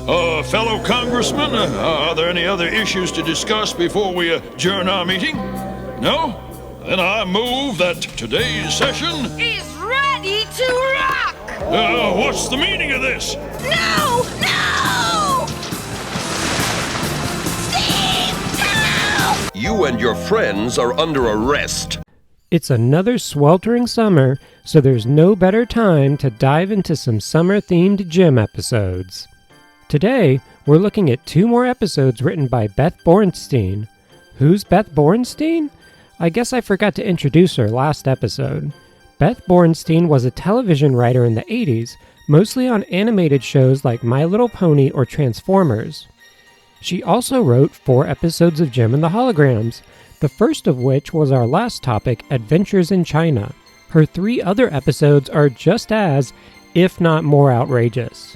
Fellow congressmen, are there any other issues to discuss before we adjourn our meeting? No? Then I move that today's session is ready to rock! What's the meaning of this? No! No! Steve! Help! You and your friends are under arrest. It's another sweltering summer, so there's no better time to dive into some summer-themed gym episodes. Today, we're looking at 2 more episodes written by Beth Bornstein. Who's Beth Bornstein? I guess I forgot to introduce her last episode. Beth Bornstein was a television writer in the 80s, mostly on animated shows like My Little Pony or Transformers. She also wrote 4 episodes of Jem and the Holograms, the first of which was our last topic, Adventures in China. Her 3 other episodes are just as, if not more outrageous.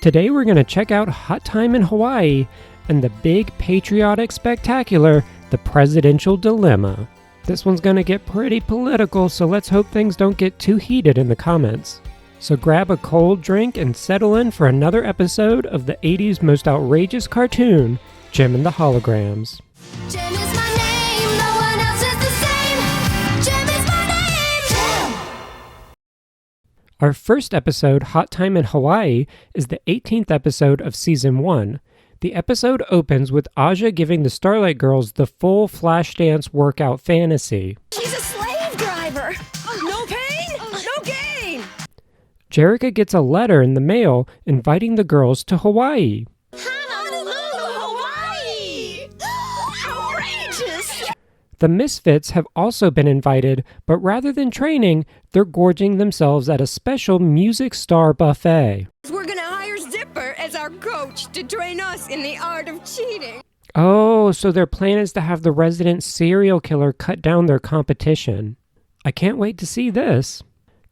Today we're going to check out Hot Time in Hawaii and the big patriotic spectacular, The Presidential Dilemma. This one's going to get pretty political, so let's hope things don't get too heated in the comments. So grab a cold drink and settle in for another episode of the 80s most outrageous cartoon, Jem and the Holograms. Jem is my name, no one else is the same. Jem is my name, Jem! Our first episode, Hot Time in Hawaii, is the 18th episode of Season 1. The episode opens with Aja giving the Starlight Girls the full Flashdance workout fantasy. She's a slave driver! No pain, no gain! Jerrica gets a letter in the mail inviting the girls to Hawaii. Honolulu, Hawaii! Outrageous! The Misfits have also been invited, but rather than training, they're gorging themselves at a special music star buffet. We're gonna hire Zipper as our coach to train us in the art of cheating. Oh, so their plan is to have the resident serial killer cut down their competition. I can't wait to see this.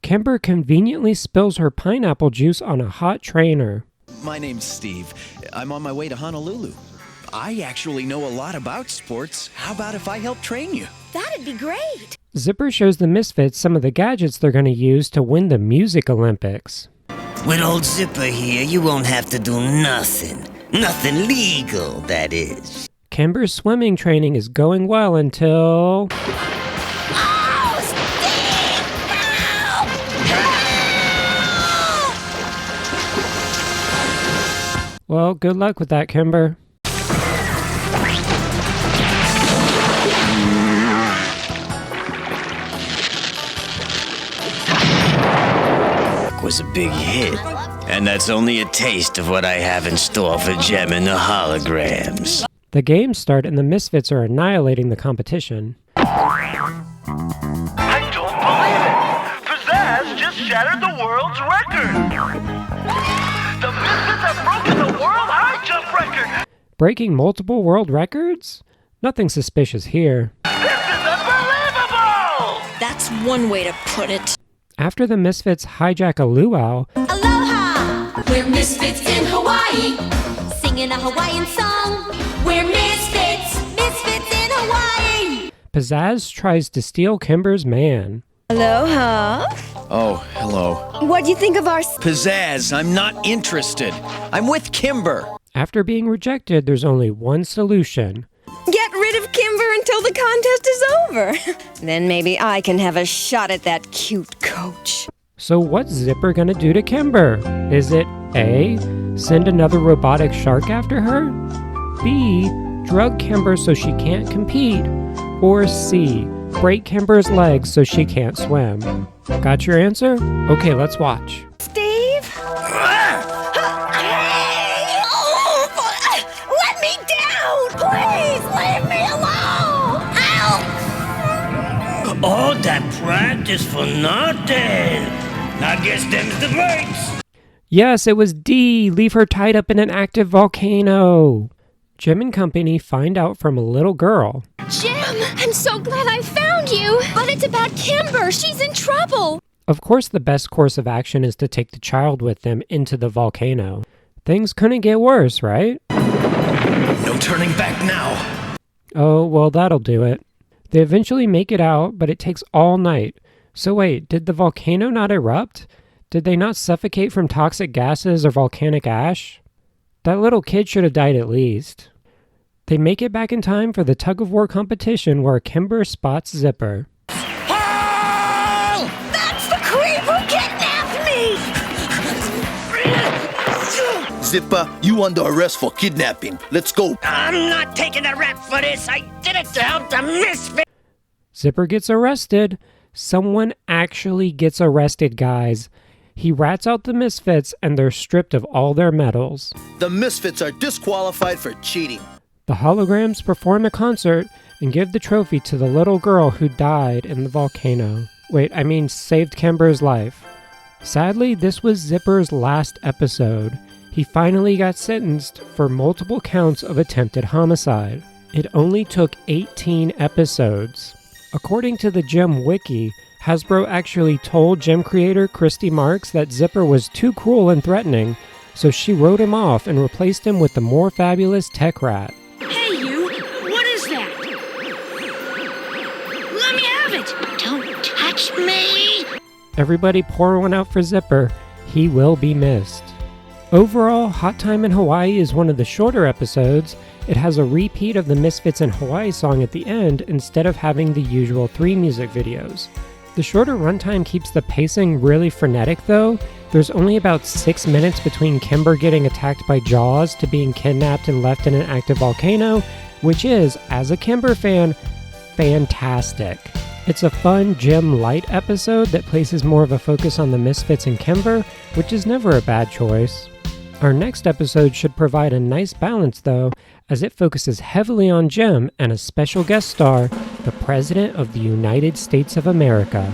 Kimber conveniently spills her pineapple juice on a hot trainer. My name's Steve. I'm on my way to Honolulu. I actually know a lot about sports. How about if I help train you? That'd be great. Zipper shows the Misfits some of the gadgets they're going to use to win the Music Olympics. With old Zipper here, you won't have to do nothing. Nothing legal, that is. Kimber's swimming training is going well until... Oh, Steve! Help! Well, good luck with that, Kimber. Was a big hit. And that's only a taste of what I have in store for Jem and the Holograms. The games start and the Misfits are annihilating the competition. I don't believe it! Pizzazz just shattered the world's record! The Misfits have broken the world high jump record! Breaking multiple world records? Nothing suspicious here. This is unbelievable! That's one way to put it. After the Misfits hijack a luau, Aloha! We're misfits in Hawaii, singing a Hawaiian song. We're misfits, misfits in Hawaii. Pizzazz tries to steal Kimber's man. Aloha. Oh, hello. What do you think of our... Pizzazz, I'm not interested. I'm with Kimber. After being rejected, there's only one solution. Get rid of Kimber until the contest is over. Then maybe I can have a shot at that cute coach. So what's Zipper gonna do to Kimber? Is it A, send another robotic shark after her? B, drug Kimber so she can't compete? Or C, break Kimber's legs so she can't swim? Got your answer? Okay, let's watch. Steve? Hey! Oh, let me down! Please, leave me alone! Help! All that practice for nothing. I guess them's the breaks. Yes, it was D, leave her tied up in an active volcano. Jem and company find out from a little girl. Jem, I'm so glad I found you! But it's about Kimber! She's in trouble! Of course, the best course of action is to take the child with them into the volcano. Things couldn't get worse, right? No turning back now. Oh, well, that'll do it. They eventually make it out, but it takes all night. So wait, did the volcano not erupt? Did they not suffocate from toxic gases or volcanic ash? That little kid should have died at least. They make it back in time for the tug-of-war competition where Kimber spots Zipper. That's the creep who kidnapped me! Zipper, you under arrest for kidnapping. Let's go. I'm not taking the rap for this. I did it to help the misfit. Zipper gets arrested. Someone actually gets arrested, guys. He rats out the misfits and they're stripped of all their medals. The misfits are disqualified for cheating. The Holograms perform a concert and give the trophy to the little girl who died in the volcano. Saved Kimber's life. Sadly, this was Zipper's last episode. He finally got sentenced for multiple counts of attempted homicide. It only took 18 episodes. According to the Gem Wiki, Hasbro actually told Gem creator Christy Marks that Zipper was too cruel and threatening, so she wrote him off and replaced him with the more fabulous Tech Rat. Hey you, what is that? Let me have it! Don't touch me! Everybody pour one out for Zipper. He will be missed. Overall, Hot Time in Hawaii is one of the shorter episodes. It has a repeat of the Misfits in Hawaii song at the end instead of having the usual 3 music videos. The shorter runtime keeps the pacing really frenetic though. There's only about 6 minutes between Kimber getting attacked by Jaws to being kidnapped and left in an active volcano, which is, as a Kimber fan, fantastic. It's a fun Gem Light episode that places more of a focus on the Misfits and Kimber, which is never a bad choice. Our next episode should provide a nice balance though, as it focuses heavily on Gem and a special guest star, the President of the United States of America.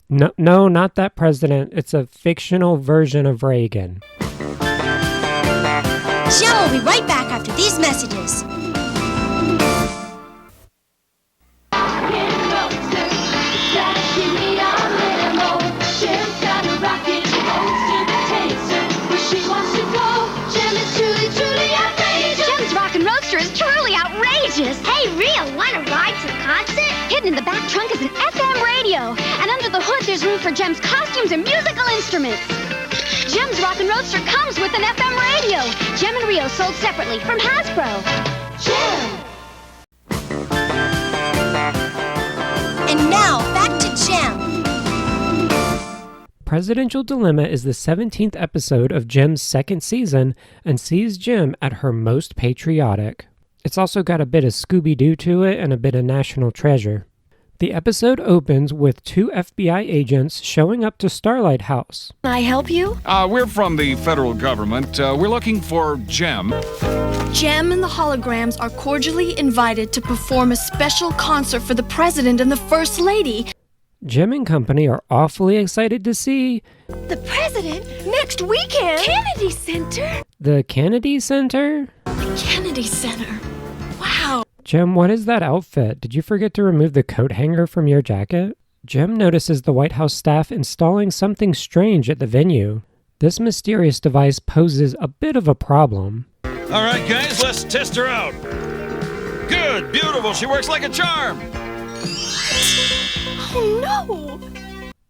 No, not that president. It's a fictional version of Reagan. Gem will be right back after these messages. Hey, Rio, want to ride to the concert? Hidden in the back trunk is an FM radio. And under the hood, there's room for Gem's costumes and musical instruments. Gem's Rockin' Roadster comes with an FM radio. Gem and Rio sold separately from Hasbro. Gem! And now, back to Gem. Presidential Dilemma is the 17th episode of Gem's second season and sees Gem at her most patriotic. It's also got a bit of Scooby-Doo to it and a bit of National Treasure. The episode opens with 2 FBI agents showing up to Starlight House. Can I help you? We're from the federal government. We're looking for Gem. Gem and the Holograms are cordially invited to perform a special concert for the President and the First Lady. Gem and company are awfully excited to see the President next weekend. Kennedy Center. The Kennedy Center? The Kennedy Center. Wow. Gem, what is that outfit? Did you forget to remove the coat hanger from your jacket? Gem notices the White House staff installing something strange at the venue. This mysterious device poses a bit of a problem. All right, guys, let's test her out. Good, beautiful, she works like a charm. Oh no!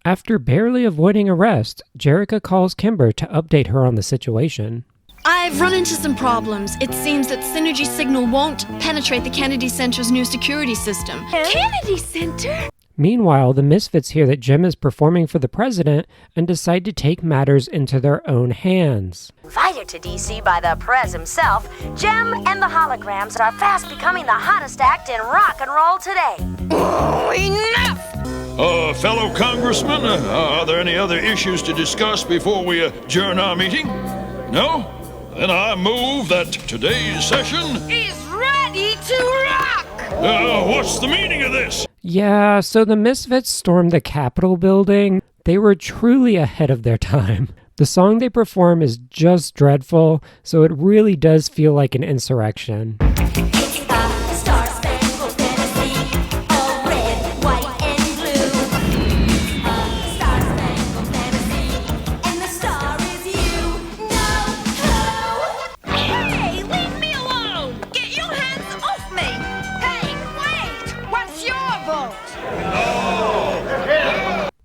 After barely avoiding arrest, Jerrica calls Kimber to update her on the situation. I've run into some problems. It seems that Synergy Signal won't penetrate the Kennedy Center's new security system. Kennedy Center? Meanwhile, the Misfits hear that Gem is performing for the president and decide to take matters into their own hands. Invited to D.C. by the Prez himself, Gem and the Holograms are fast becoming the hottest act in rock and roll today. Oh, enough! Fellow congressmen, are there any other issues to discuss before we adjourn our meeting? No? Then I move that today's session is ready to rock! What's the meaning of this? Yeah, so the Misfits stormed the Capitol building. They were truly ahead of their time. The song they perform is just dreadful, so it really does feel like an insurrection.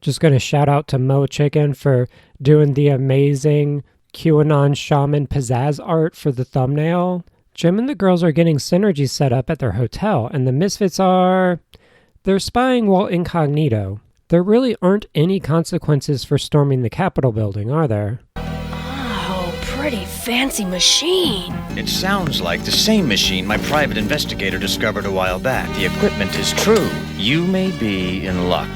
Just going to shout out to Mo Chicken for doing the amazing QAnon shaman pizzazz art for the thumbnail. Jim and the girls are getting Synergy set up at their hotel, and the Misfits they're spying while incognito. There really aren't any consequences for storming the Capitol building, are there? Oh, pretty fancy machine. It sounds like the same machine my private investigator discovered a while back. The equipment is true. You may be in luck.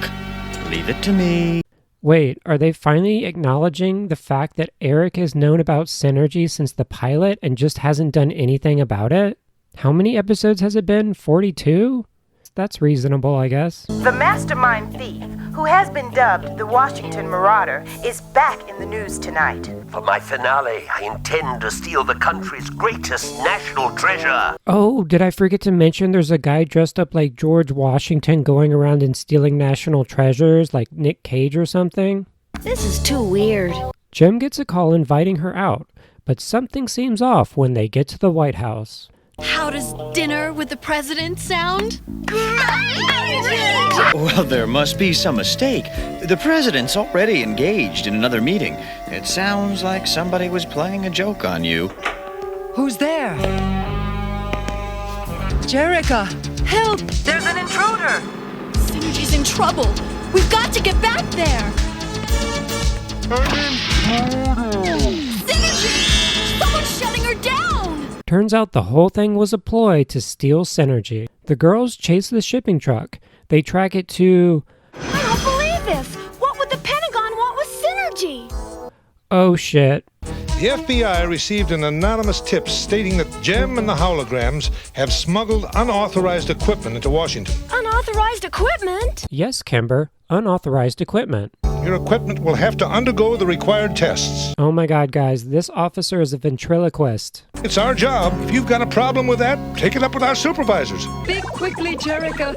Leave it to me. Wait, are they finally acknowledging the fact that Eric has known about Synergy since the pilot and just hasn't done anything about it? How many episodes has it been? 42? That's reasonable, I guess. The mastermind thief, who has been dubbed the Washington Marauder, is back in the news tonight. For my finale, I intend to steal the country's greatest national treasure. Oh, did I forget to mention there's a guy dressed up like George Washington going around and stealing national treasures, like Nick Cage or something? This is too weird. Jim gets a call inviting her out, but something seems off when they get to the White House. How does dinner with the president sound? Well, there must be some mistake. The president's already engaged in another meeting. It sounds like somebody was playing a joke on you. Who's there? Jerica! Help! There's an intruder! Synergy's in trouble. We've got to get back there! Synergy! Someone's shutting her down! Turns out the whole thing was a ploy to steal Synergy. The girls chase the shipping truck. They track it to... I don't believe this! What would the Pentagon want with Synergy? Oh shit. The FBI received an anonymous tip stating that Jem and the Holograms have smuggled unauthorized equipment into Washington. Unauthorized equipment? Yes, Kimber. Unauthorized equipment. Your equipment will have to undergo the required tests. Oh my god, guys. This officer is a ventriloquist. It's our job. If you've got a problem with that, take it up with our supervisors. Speak quickly, Jerica.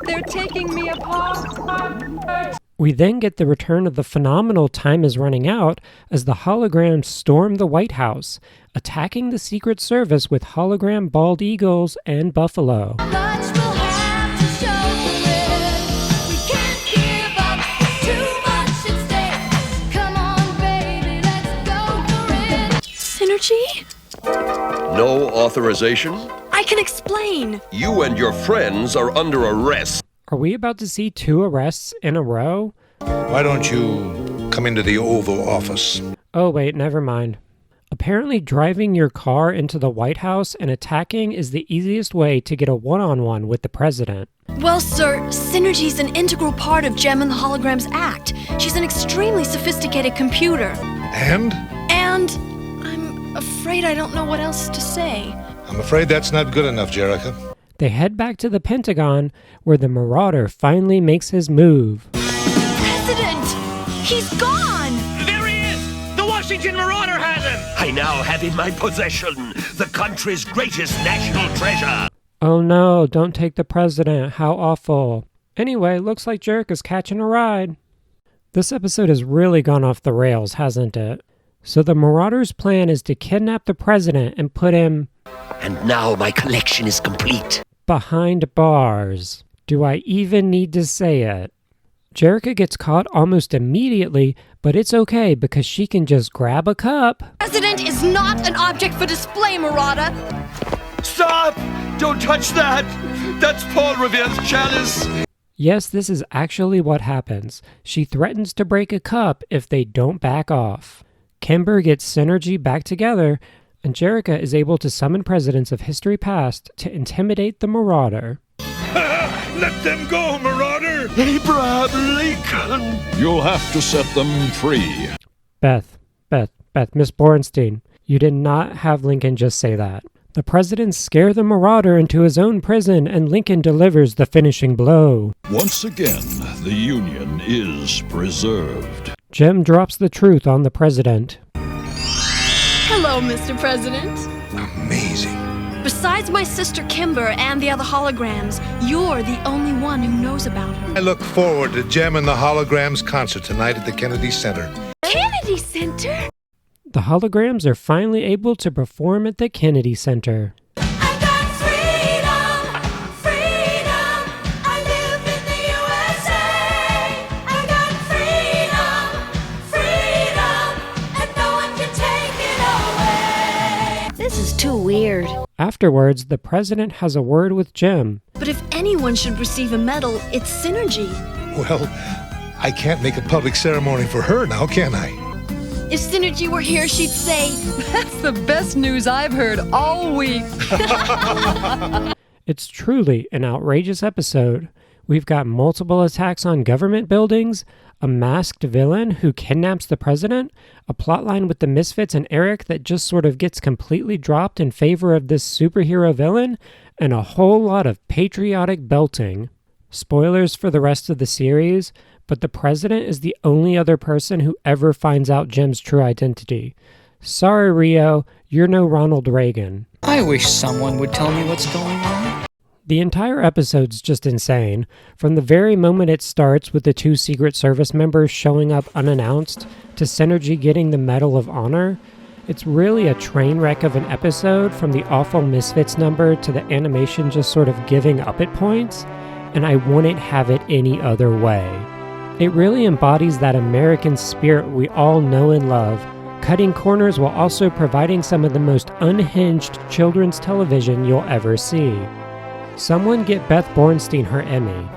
They're taking me apart. We then get the return of the phenomenal Time Is Running Out as the Holograms storm the White House, attacking the Secret Service with hologram bald eagles and buffalo. Synergy? No authorization? I can explain. You and your friends are under arrest. Are we about to see 2 arrests in a row? Why don't you come into the Oval Office? Oh wait, never mind. Apparently driving your car into the White House and attacking is the easiest way to get a one-on-one with the president. Well, sir, Synergy's an integral part of Jem and the Holograms Act. She's an extremely sophisticated computer. And? And I'm afraid I don't know what else to say. I'm afraid that's not good enough, Jerica. They head back to the Pentagon, where the Marauder finally makes his move. President! He's gone! There he is! The Washington Marauder has him! I now have in my possession the country's greatest national treasure. Oh no, don't take the president. How awful. Anyway, looks like Jerica's catching a ride. This episode has really gone off the rails, hasn't it? So the Marauder's plan is to kidnap the president and put him... And now my collection is complete. Behind bars. Do I even need to say it? Jerica gets caught almost immediately, but it's okay because she can just grab a cup. President is not an object for display, Marauder. Stop! Don't touch that! That's Paul Revere's chalice! Yes, this is actually what happens. She threatens to break a cup if they don't back off. Kimber gets Synergy back together, and Jerica is able to summon presidents of history past to intimidate the Marauder. Let them go, Marauder! Abraham Lincoln! You'll have to set them free. Beth, Miss Borenstein, you did not have Lincoln just say that. The presidents scare the Marauder into his own prison, and Lincoln delivers the finishing blow. Once again, the Union is preserved. Jem drops the truth on the president. Hello, Mr. President. Amazing. Besides my sister Kimber and the other Holograms, you're the only one who knows about her. I look forward to Jem and the Holograms concert tonight at the Kennedy Center. Kennedy Center? The Holograms are finally able to perform at the Kennedy Center. too weird. Afterwards, the president has a word with Jim. But if anyone should receive a medal, it's Synergy. Well, I can't make a public ceremony for her now, can I? If Synergy were here, she'd say, That's the best news I've heard all week. It's truly an outrageous episode. We've got multiple attacks on government buildings, a masked villain who kidnaps the president, a plotline with the Misfits and Eric that just sort of gets completely dropped in favor of this superhero villain, and a whole lot of patriotic belting. Spoilers for the rest of the series, but the president is the only other person who ever finds out Jim's true identity. Sorry, Rio, you're no Ronald Reagan. I wish someone would tell me what's going on. The entire episode's just insane. From the very moment it starts with the two Secret Service members showing up unannounced to Synergy getting the Medal of Honor, it's really a train wreck of an episode, from the awful Misfits number to the animation just sort of giving up at points, and I wouldn't have it any other way. It really embodies that American spirit we all know and love, cutting corners while also providing some of the most unhinged children's television you'll ever see. Someone get Beth Bornstein her Emmy.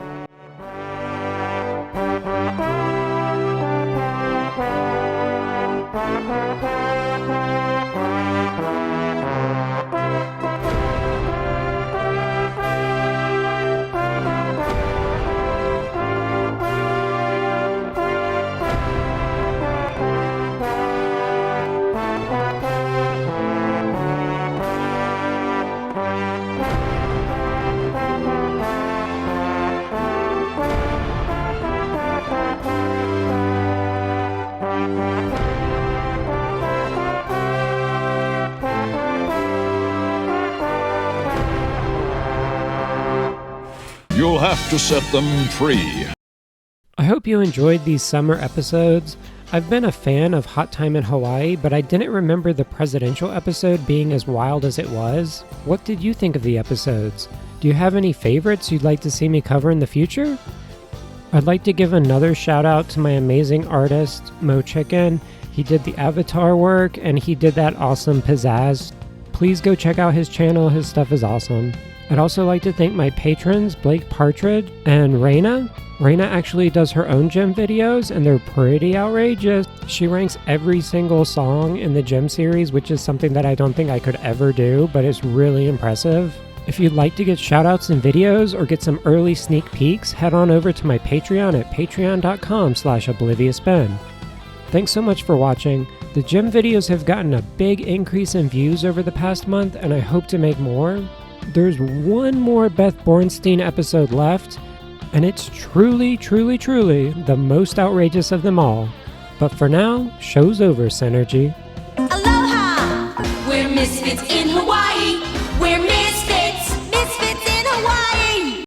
You'll have to set them free. I hope you enjoyed these summer episodes. I've been a fan of Hot Time in Hawaii, but I didn't remember the presidential episode being as wild as it was. What did you think of the episodes? Do you have any favorites you'd like to see me cover in the future? I'd like to give another shout out to my amazing artist, Mo Chicken. He did the avatar work and he did that awesome pizzazz. Please go check out his channel, his stuff is awesome. I'd also like to thank my patrons, Blake Partridge and Raina. Raina actually does her own Gem videos, and they're pretty outrageous. She ranks every single song in the Gem series, which is something that I don't think I could ever do, but it's really impressive. If you'd like to get shoutouts and videos or get some early sneak peeks, head on over to my Patreon at patreon.com/obliviousben. Thanks so much for watching. The Gem videos have gotten a big increase in views over the past month, and I hope to make more. There's one more Beth Bornstein episode left, and it's truly, truly, truly the most outrageous of them all. But for now, show's over, Synergy. Aloha! We're misfits in Hawaii. We're misfits.